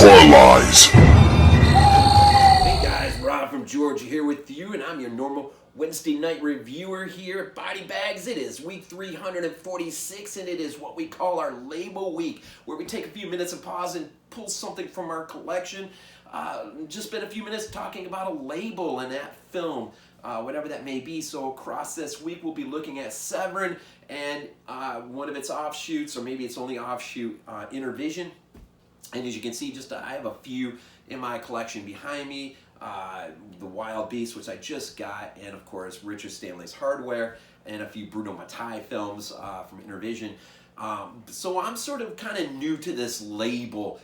Horror Lies. Hey guys, Rob from Georgia here with you, and I'm your normal Wednesday night reviewer here at BodyBags. It is week 346, and it is what we call our label week, where we take a few minutes of pause and pull something from our collection. Just spend a few minutes talking about a label in that film, whatever that may be. So across this week, we'll be looking at Severin and one of its offshoots, or maybe its only offshoot, Intervision. And as you can see, I have a few in my collection behind me. The Wild Beast, which I just got, and of course Richard Stanley's Hardware, and a few Bruno Mattei films from Intervision. So I'm sort of kind of new to this label,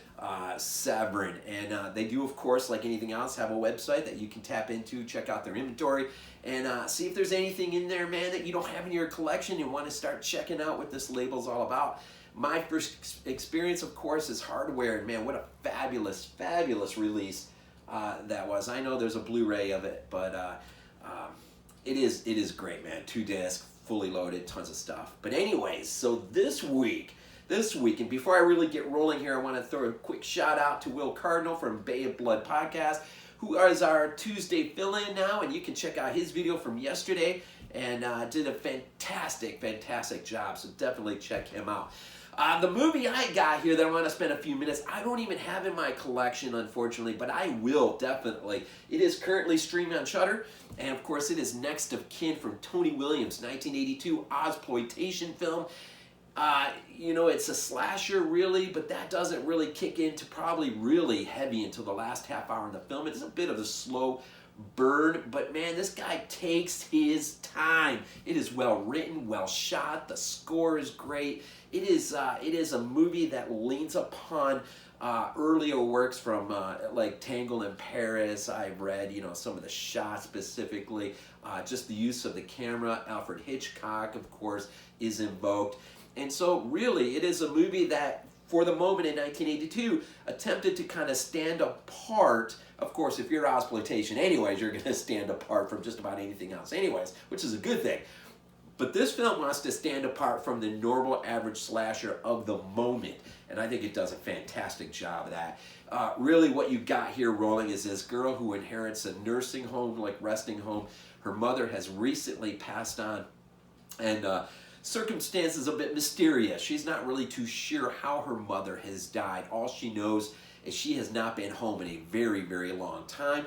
Severin, and they do, of course, like anything else, have a website that you can tap into, check out their inventory, and see if there's anything in there, man, that you don't have in your collection and want to start checking out what this label's all about. My first experience, of course, is Hardware, and man, what a fabulous, fabulous release that was. I know there's a Blu-ray of it, but it is great, man. 2 discs, fully loaded, tons of stuff. But anyways, so this week, and before I really get rolling here, I want to throw a quick shout out to Will Cardinal from Bay of Blood Podcast, who is our Tuesday fill-in now, and you can check out his video from yesterday, and did a fantastic, fantastic job, so definitely check him out. The movie I got here that I want to spend a few minutes, I don't even have in my collection, unfortunately, but I will definitely. It is currently streaming on Shudder, and of course it is Next of Kin from Tony Williams, 1982 Ozploitation film. You know, it's a slasher really, but that doesn't really kick into probably really heavy until the last half hour in the film. It is a bit of a slow burn, but man, this guy takes his time. It is well written, well shot, the score is great. It is a movie that leans upon earlier works from like Tangled in Paris. I've read, you know, some of the shots specifically, just the use of the camera. Alfred Hitchcock, of course, is invoked. And so really, it is a movie that, for the moment in 1982, attempted to kind of stand apart. Of course, if you're Ozploitation anyways, you're going to stand apart from just about anything else anyways, which is a good thing. But this film wants to stand apart from the normal average slasher of the moment, and I think it does a fantastic job of that. Really what you got here rolling is this girl who inherits a nursing home, like resting home. Her mother has recently passed on, and circumstances a bit mysterious. She's not really too sure how her mother has died. All she knows is she has not been home in a very, very long time.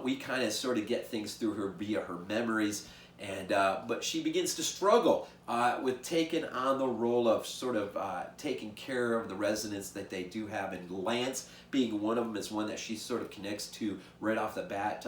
We kind of sort of get things through her via her memories. And but she begins to struggle with taking on the role of sort of taking care of the residents that they do have, and Lance being one of them is one that she sort of connects to right off the bat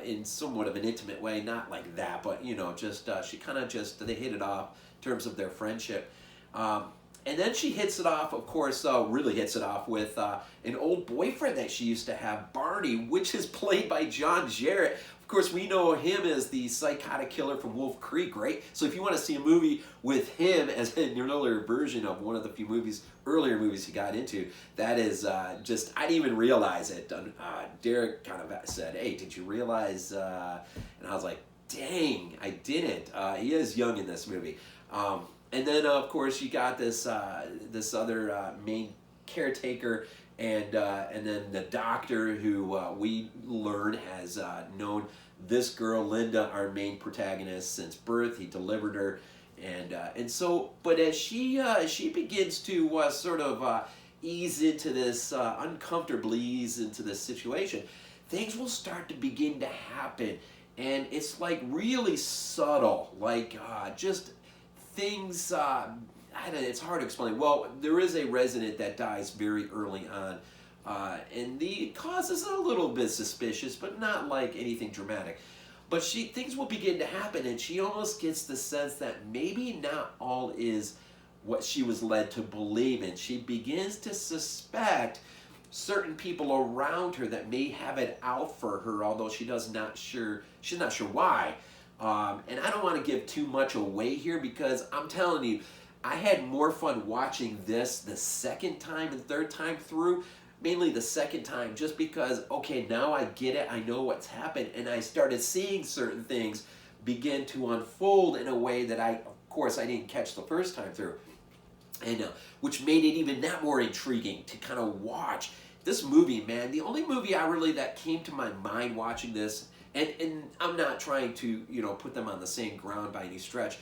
in somewhat of an intimate way, not like that, but you know, just she kind of just, they hit it off in terms of their friendship. And then she hits it off, of course, really hits it off with an old boyfriend that she used to have, Barney, which is played by John Jarrett. Of course, we know him as the psychotic killer from Wolf Creek, right? So if you want to see a movie with him as an earlier version of one of the few earlier movies he got into, that is just, I didn't even realize it. Derek kind of said, hey, did you realize? And I was like, dang, I didn't. He is young in this movie. And then, of course, you got this this other main caretaker, and then the doctor who we learn has known this girl, Linda, our main protagonist, since birth. He delivered her, and so, but as she begins to sort of ease into this, uncomfortably ease into this situation, things will start to begin to happen, and it's like really subtle, like just things, it's hard to explain. Well, there is a resident that dies very early on, and the cause is a little bit suspicious, but not like anything dramatic. But things will begin to happen, and she almost gets the sense that maybe not all is what she was led to believe in. She begins to suspect certain people around her that may have it out for her, although she's not sure why. And I don't want to give too much away here, because I'm telling you, I had more fun watching this the second time and third time through, mainly the second time, just because, okay, now I get it, I know what's happened, and I started seeing certain things begin to unfold in a way that of course, I didn't catch the first time through, and which made it even that more intriguing to kind of watch. this movie, man, the only movie I really that came to my mind watching this, and I'm not trying to, put them on the same ground by any stretch,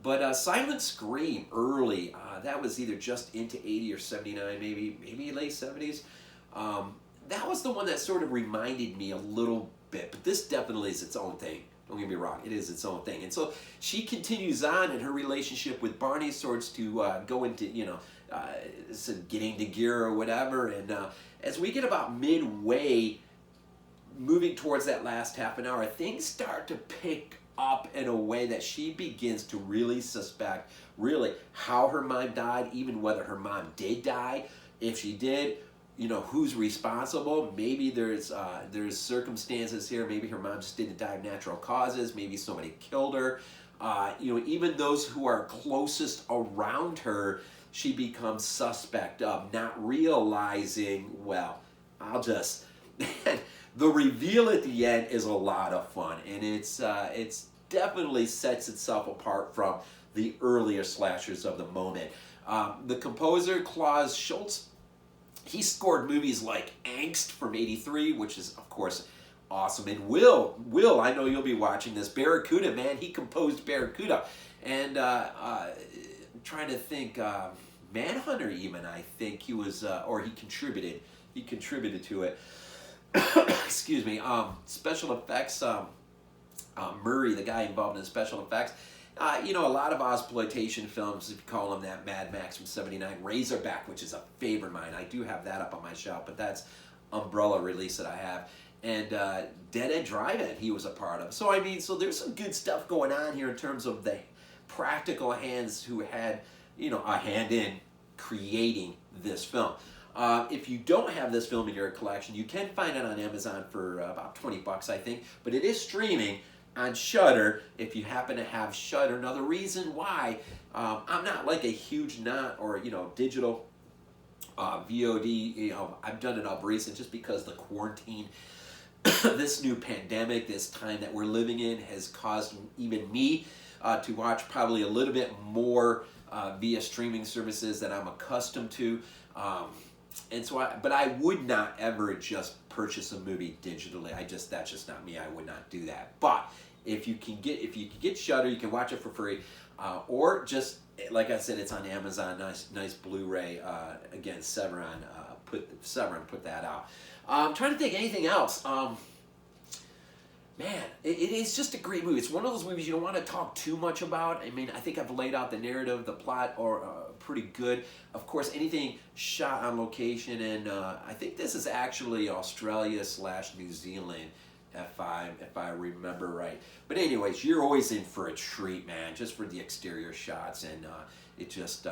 but Silent Scream early, that was either just into 80 or 79, maybe late 70s. That was the one that sort of reminded me a little bit, but this definitely is its own thing. Don't get me wrong, it is its own thing. And so she continues on in her relationship with Barney, sorts to go into, getting into gear or whatever. And as we get about midway, moving towards that last half an hour, things start to pick up in a way that she begins to really suspect, really, how her mom died, even whether her mom did die. If she did, who's responsible? Maybe there's circumstances here. Maybe her mom just didn't die of natural causes. Maybe somebody killed her. Even those who are closest around her, she becomes suspect of, not realizing, well, the reveal at the end is a lot of fun, and it's definitely sets itself apart from the earlier slashers of the moment. The composer, Klaus Schultz, he scored movies like Angst from '83, which is, of course, awesome. And Will, I know you'll be watching this. Barracuda, man, he composed Barracuda. And I'm trying to think, Manhunter even, I think he was, or he contributed. He contributed to it. Excuse me. Special effects, Murray, the guy involved in special effects. A lot of exploitation films, if you call them that, Mad Max from '79, Razorback, which is a favorite of mine. I do have that up on my shelf, but that's Umbrella release that I have. And Dead End Drive-In he was a part of. So, so there's some good stuff going on here in terms of the practical hands who had, a hand in creating this film. If you don't have this film in your collection, you can find it on Amazon for about $20, I think. But it is streaming on Shudder, if you happen to have Shudder. Now, the reason why I'm not like a huge digital VOD, I've done it up recent just because the quarantine, this new pandemic, this time that we're living in has caused even me to watch probably a little bit more via streaming services than I'm accustomed to. But I would not ever just purchase a movie digitally. That's just not me. I would not do that. But if you can get Shudder, you can watch it for free, or just like I said, it's on Amazon. Nice Blu-ray. Again, Severin put that out. I'm trying to think anything else. Man, it is just a great movie. It's one of those movies you don't want to talk too much about. I think I've laid out the narrative, the plot, or pretty good. Of course, anything shot on location, and I think this is actually Australia/New Zealand, if I remember right. But anyways, you're always in for a treat, man, just for the exterior shots, and it just,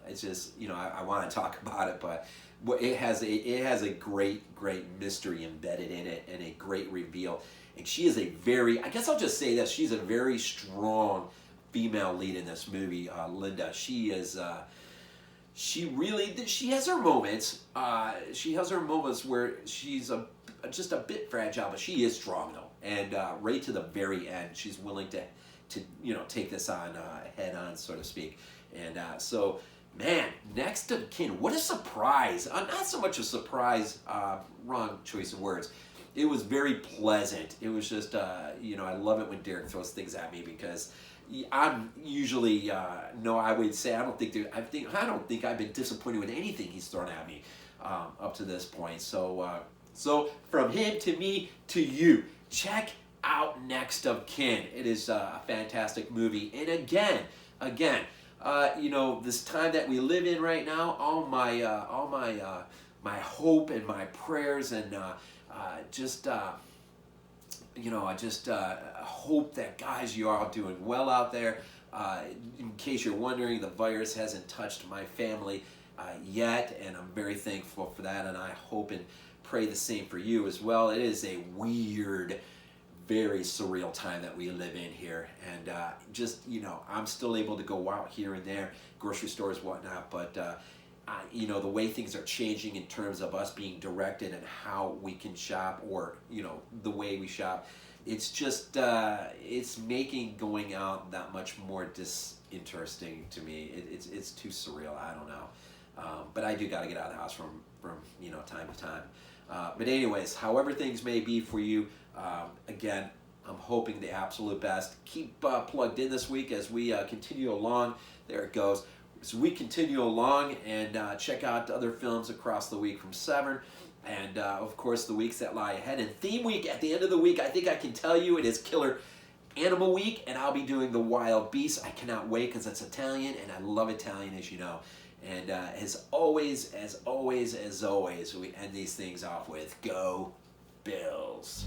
it's just, I want to talk about it, but it has a great mystery embedded in it, and a great reveal. And she is I guess I'll just say this, she's a very strong female lead in this movie, Linda. She is, she has her moments. She has her moments where she's just a bit fragile, but she is strong though. And right to the very end, she's willing to take this on head on, so to speak. And so, man, next of kin, what a surprise. Not so much a surprise, wrong choice of words. It was very pleasant. It was just, I love it when Derek throws things at me, because I'm usually, I would say I don't think I've been disappointed with anything he's thrown at me up to this point. So from him to me to you, check out Next of Kin. It is a fantastic movie. And again, this time that we live in right now, all my hope and my prayers, and hope that, guys, you are all doing well out there. In case you're wondering, the virus hasn't touched my family yet, and I'm very thankful for that, and I hope and pray the same for you as well. It is a weird, very surreal time that we live in here, and I'm still able to go out here and there, grocery stores, whatnot, but the way things are changing in terms of us being directed and how we can shop, or the way we shop, it's just it's making going out that much more disinteresting to me. It's too surreal. I don't know. But I do got to get out of the house from time to time. But anyways, however things may be for you, again, I'm hoping the absolute best. Keep plugged in this week as we continue along. There it goes. So we continue along and check out other films across the week from Severin. And of course, the weeks that lie ahead. And theme week at the end of the week, I think I can tell you it is Killer Animal Week, and I'll be doing the Wild Beast. I cannot wait because it's Italian, and I love Italian, as you know. And as always, we end these things off with Go Bills.